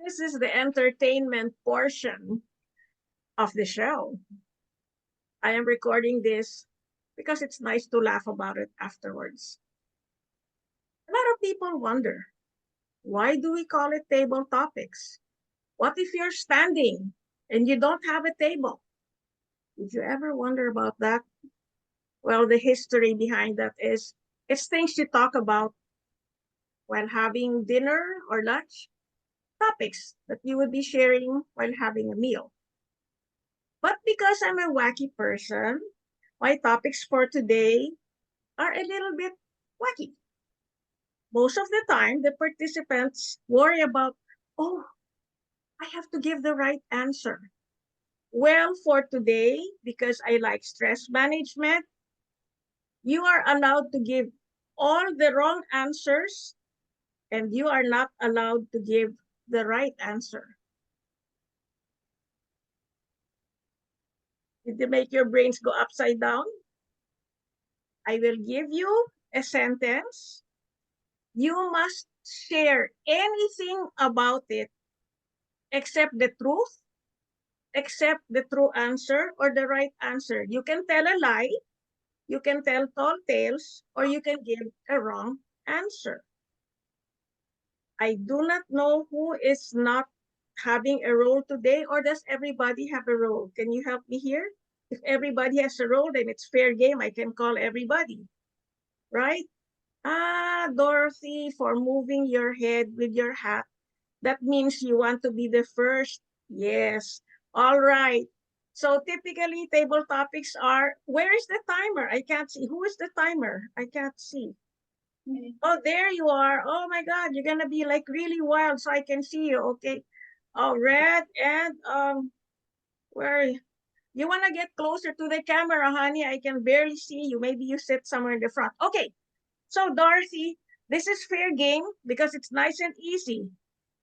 This is the entertainment portion of the show. I am recording this because it's nice to laugh about it afterwards. A lot of people wonder, why do we call it table topics? What if you're standing and you don't have a table? Did you ever wonder about that? Well, the history behind that is it's things you talk about while having dinner or lunch, topics that you would be sharing while having a meal. But because I'm a wacky person, my topics for today are a little bit wacky. Most of the time, the participants worry about, oh, I have to give the right answer. Well, for today, because I like stress management, you are allowed to give all the wrong answers and you are not allowed to give the right answer. Did you make your brains go upside down? I will give you a sentence. You must share anything about it except the truth, except the true answer or the right answer. You can tell a lie, you can tell tall tales, or you can give a wrong answer. I do not know who is not having a role today, or does everybody have a role? Can you help me here? If everybody has a role, then it's fair game. I can call everybody, right? Ah, Dorothy, for moving your head with your hat. That means you want to be the first. Yes. All right. So typically table topics are, where is the timer? I can't see. Who is the timer? I can't see. Oh, there you are. Oh my God, you're gonna be like really wild so I can see you. Okay. Oh, red and where you wanna get closer to the camera, honey? I can barely see you. Maybe you sit somewhere in the front. Okay. So Dorothy, this is fair game because it's nice and easy.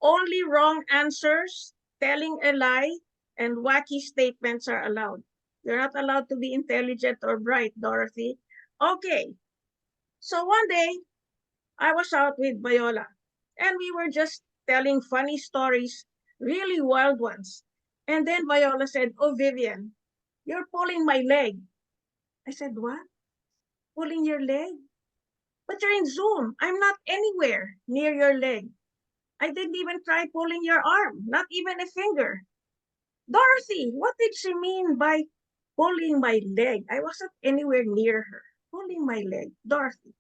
Only wrong answers, telling a lie, and wacky statements are allowed. You're not allowed to be intelligent or bright, Dorothy. Okay. So one day, I was out with Viola, and we were just telling funny stories, really wild ones. And then Viola said, oh, Vivien, you're pulling my leg. I said, what? Pulling your leg? But you're in Zoom. I'm not anywhere near your leg. I didn't even try pulling your arm, not even a finger. Dorothy, what did she mean by pulling my leg? I wasn't anywhere near her. Pulling my leg. Dorothy.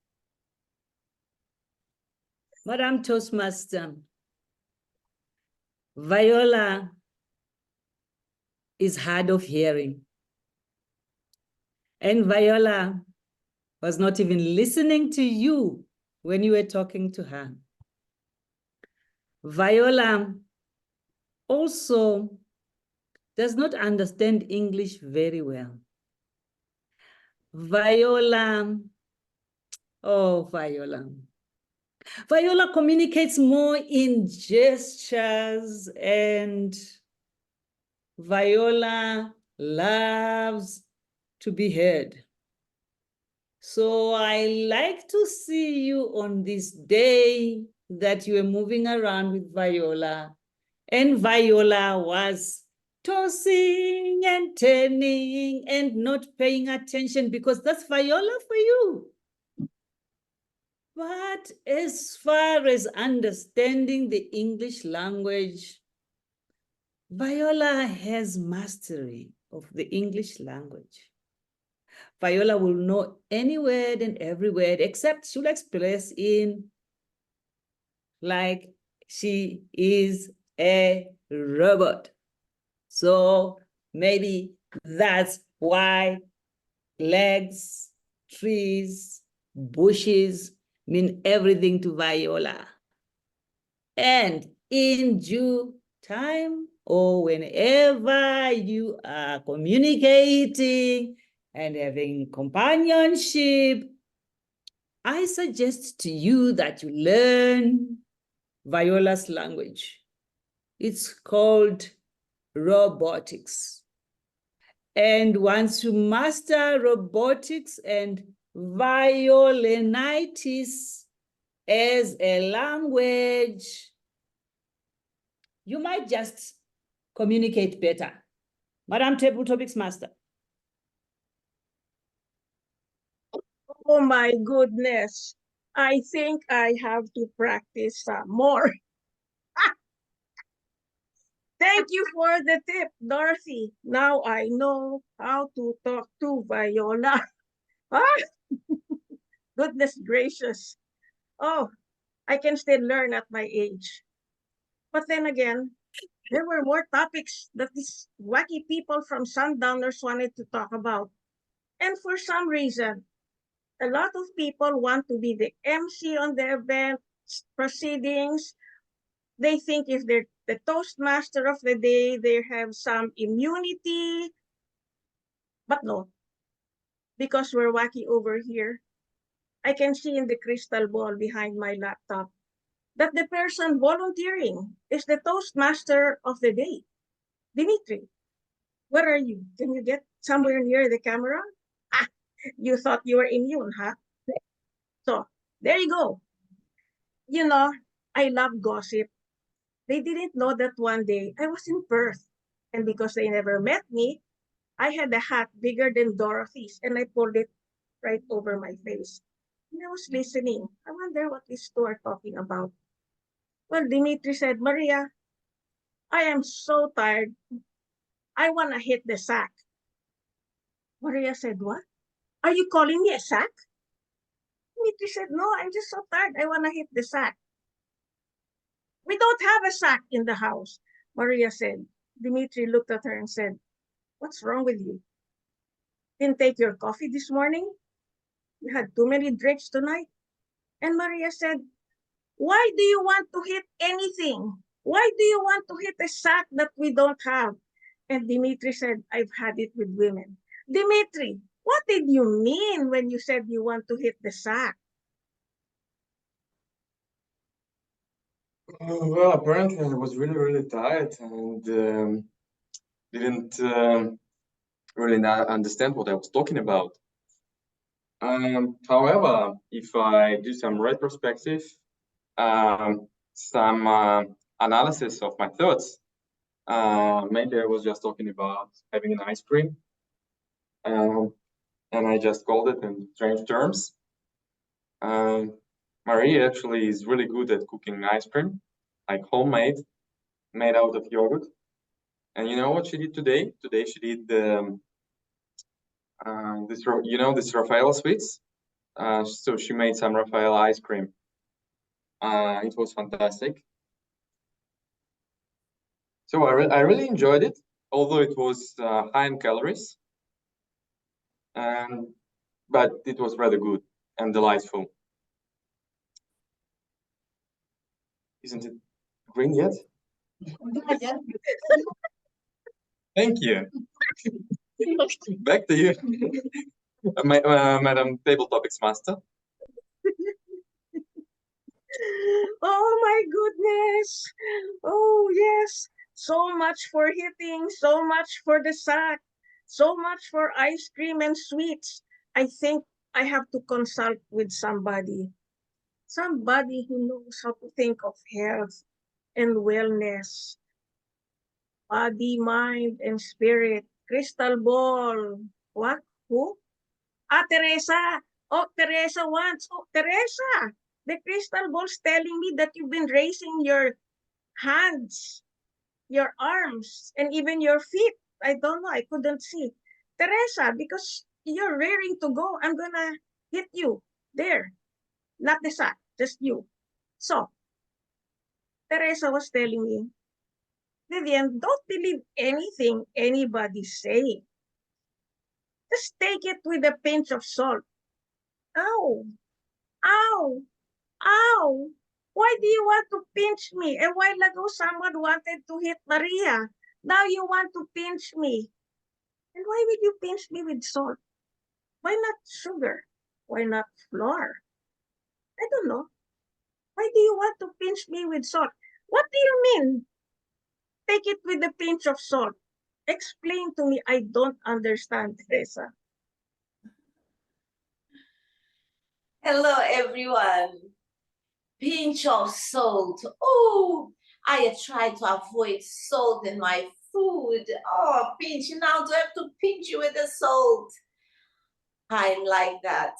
Madam Toastmaster, Viola is hard of hearing. And Viola was not even listening to you when you were talking to her. Viola also does not understand English very well. Viola, oh, Viola. Viola communicates more in gestures, and Viola loves to be heard. So I like to see you on this day that you were moving around with Viola, and Viola was tossing and turning and not paying attention because that's Viola for you. But as far as understanding the English language, Viola has mastery of the English language. Viola will know any word and every word, except she'll express in like she is a robot. So maybe that's why legs, trees, bushes mean everything to Viola. And in due time, or whenever you are communicating and having companionship, I suggest to you that you learn Viola's language. It's called robotics. And once you master robotics and violinitis as a language, You might just communicate better. Madam Table Topics Master. Oh my goodness. I think I have to practice some more. Thank you for the tip, Dorothy. Now I know how to talk to Viola. Ah, goodness gracious. Oh, I can still learn at my age. But then again, there were more topics that these wacky people from Sundowners wanted to talk about. And for some reason, a lot of people want to be the MC on the event proceedings. They think if they're the Toastmaster of the day, they have some immunity. But no, because we're wacky over here, I can see in the crystal ball behind my laptop that the person volunteering is the Toastmaster of the day. Dimitri, where are you? Can you get somewhere near the camera? Ah, you thought you were immune, huh? So there you go. You know, I love gossip. They didn't know that one day I was in Perth. And because they never met me, I had a hat bigger than Dorothy's and I pulled it right over my face. And I was listening. I wonder what these two are talking about. Well, Dimitri said, Maria, I am so tired. I want to hit the sack. Maria said, what? Are you calling me a sack? Dimitri said, no, I'm just so tired. I want to hit the sack. We don't have a sack in the house, Maria said. Dimitri looked at her and said, what's wrong with you? Didn't take your coffee this morning? You had too many drinks tonight? And Maria said, why do you want to hit anything? Why do you want to hit a sack that we don't have? And Dimitri said, I've had it with women. Dimitri, what did you mean when you said you want to hit the sack? Well, apparently I was really, really tired and didn't really understand what I was talking about. However, if I do some retrospective, some analysis of my thoughts, maybe I was just talking about having an ice cream, and I just called it in strange terms. Marie actually is really good at cooking ice cream, like homemade, made out of yogurt. And you know what she did today? Today she did this Raphael sweets. So she made some Raphael ice cream. It was fantastic. So I really enjoyed it, although it was high in calories. But it was rather good and delightful. Isn't it green yet? Thank you. Back to you, Madam Table Topics Master. Oh my goodness. Oh yes. So much for hitting, so much for the sack, so much for ice cream and sweets. I think I have to consult with somebody. Somebody who knows how to think of health and wellness, body, mind, and spirit. Crystal ball. What? Who? Ah, Teresa. Oh, Teresa wants. Oh, Teresa. The crystal ball's telling me that you've been raising your hands, your arms, and even your feet. I don't know. I couldn't see. Teresa, because you're raring to go, I'm gonna hit you there. Not the sack, just you. So, Teresa was telling me, Vivien, don't believe anything anybody's saying. Just take it with a pinch of salt. Ow, ow, ow. Why do you want to pinch me? A while ago, someone wanted to hit Maria. Now you want to pinch me. And why would you pinch me with salt? Why not sugar? Why not flour? I don't know. Why do you want to pinch me with salt? What do you mean? Take it with a pinch of salt. Explain to me. I don't understand, Teresa. Hello, everyone. Pinch of salt. Oh, I I try to avoid salt in my food. Oh, pinch, now do I have to pinch you with the salt? I like that.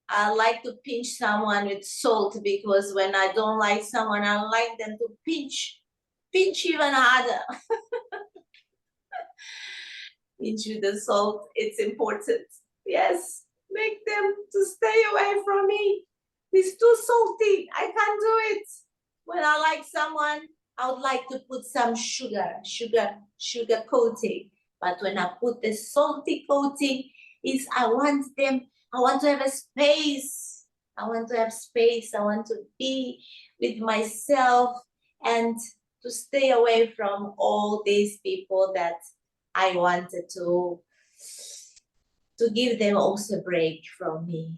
I like to pinch someone with salt because when I don't like someone, I like them to pinch even harder. Pinch with the salt, it's important. Yes, make them to stay away from me. It's too salty. I can't do it. When I like someone, I would like to put some sugar coating. But when I put the salty coating, I want to have a space. I want to have space. I want to be with myself and to stay away from all these people that I wanted to give them also a break from me.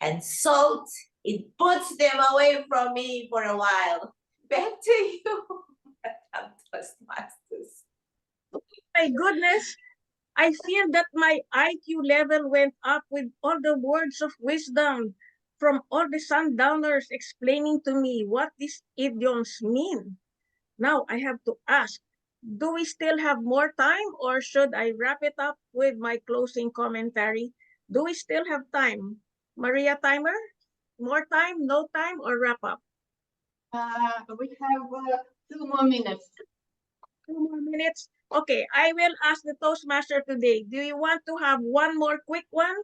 And salt, it puts them away from me for a while. Back to you, Madam Toastmasters. My goodness, I feel that my IQ level went up with all the words of wisdom from all the Sundowners explaining to me what these idioms mean. Now I have to ask, do we still have more time or should I wrap it up with my closing commentary? Do we still have time? Maria Timer? More time, no time, or wrap up? We have 2 more minutes. 2 more minutes? Okay, I will ask the Toastmaster today. Do you want to have one more quick one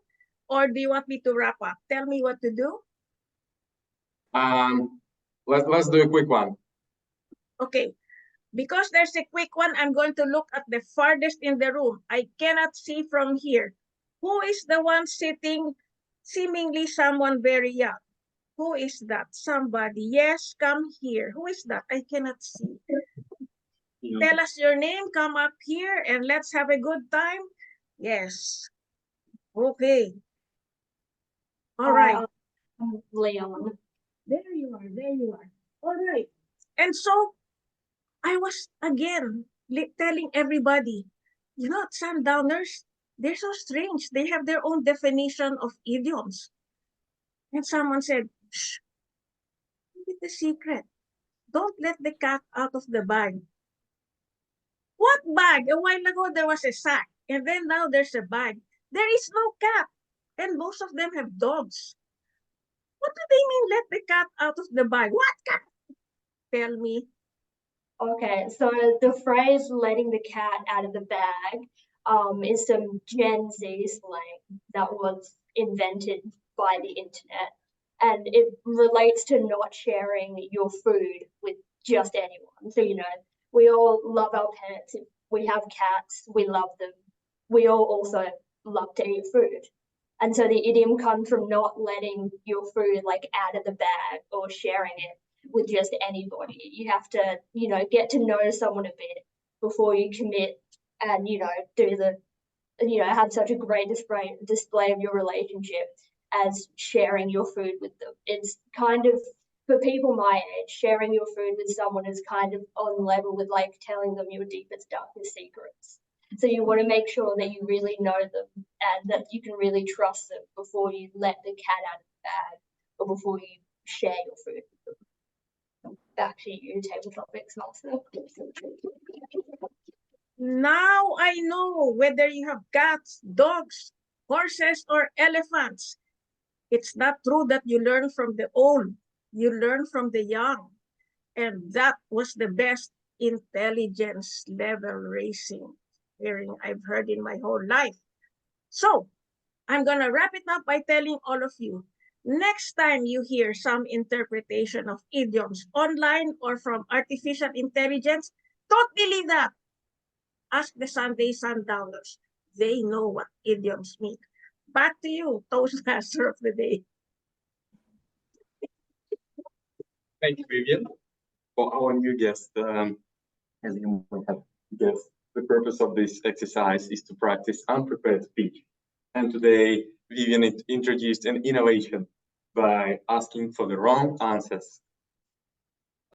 or do you want me to wrap up? Tell me what to do. Let's do a quick one. Okay, because there's a quick one, I'm going to look at the farthest in the room. I cannot see from here. Who is the one sitting, seemingly someone very young? Who is that? Somebody. Yes, come here. Who is that? I cannot see. Tell us your name, come up here, and let's have a good time. Yes. Okay. All right. Leon. There you are. There you are. All right. And so I was again telling everybody, you know, Sundowners, they're so strange. They have their own definition of idioms. And someone said, shh, keep the secret. Don't let the cat out of the bag. What bag? A while ago, there was a sack. And then now there's a bag. There is no cat. And most of them have dogs. What do they mean, let the cat out of the bag? What cat? Tell me. Okay, so the phrase letting the cat out of the bag is some Gen Z slang that was invented by the internet. And it relates to not sharing your food with just anyone. So, you know, we all love our pets. If we have cats, we love them. We all also love to eat food. And so the idiom comes from not letting your food like out of the bag or sharing it with just anybody. You have to, you know, get to know someone a bit before you commit and, you know, do the, you know, have such a great display of your relationship as sharing your food with them. It's kind of, for people my age, sharing your food with someone is kind of on level with like telling them your deepest, darkest secrets. So you want to make sure that you really know them and that you can really trust them before you let the cat out of the bag or before you share your food with them. Back to you, Table Topics Master. Now I know whether you have cats, dogs, horses, or elephants. It's not true that you learn from the old. You learn from the young. And that was the best intelligence level raising hearing I've heard in my whole life. So I'm going to wrap it up by telling all of you, next time you hear some interpretation of idioms online or from artificial intelligence, don't believe that. Ask the Sunday Sundowners. They know what idioms mean. Back to you, Toastmaster of the day. Thank you, Vivien. For our new guest, as you might have guessed, the purpose of this exercise is to practice unprepared speech. And today, Vivien introduced an innovation by asking for the wrong answers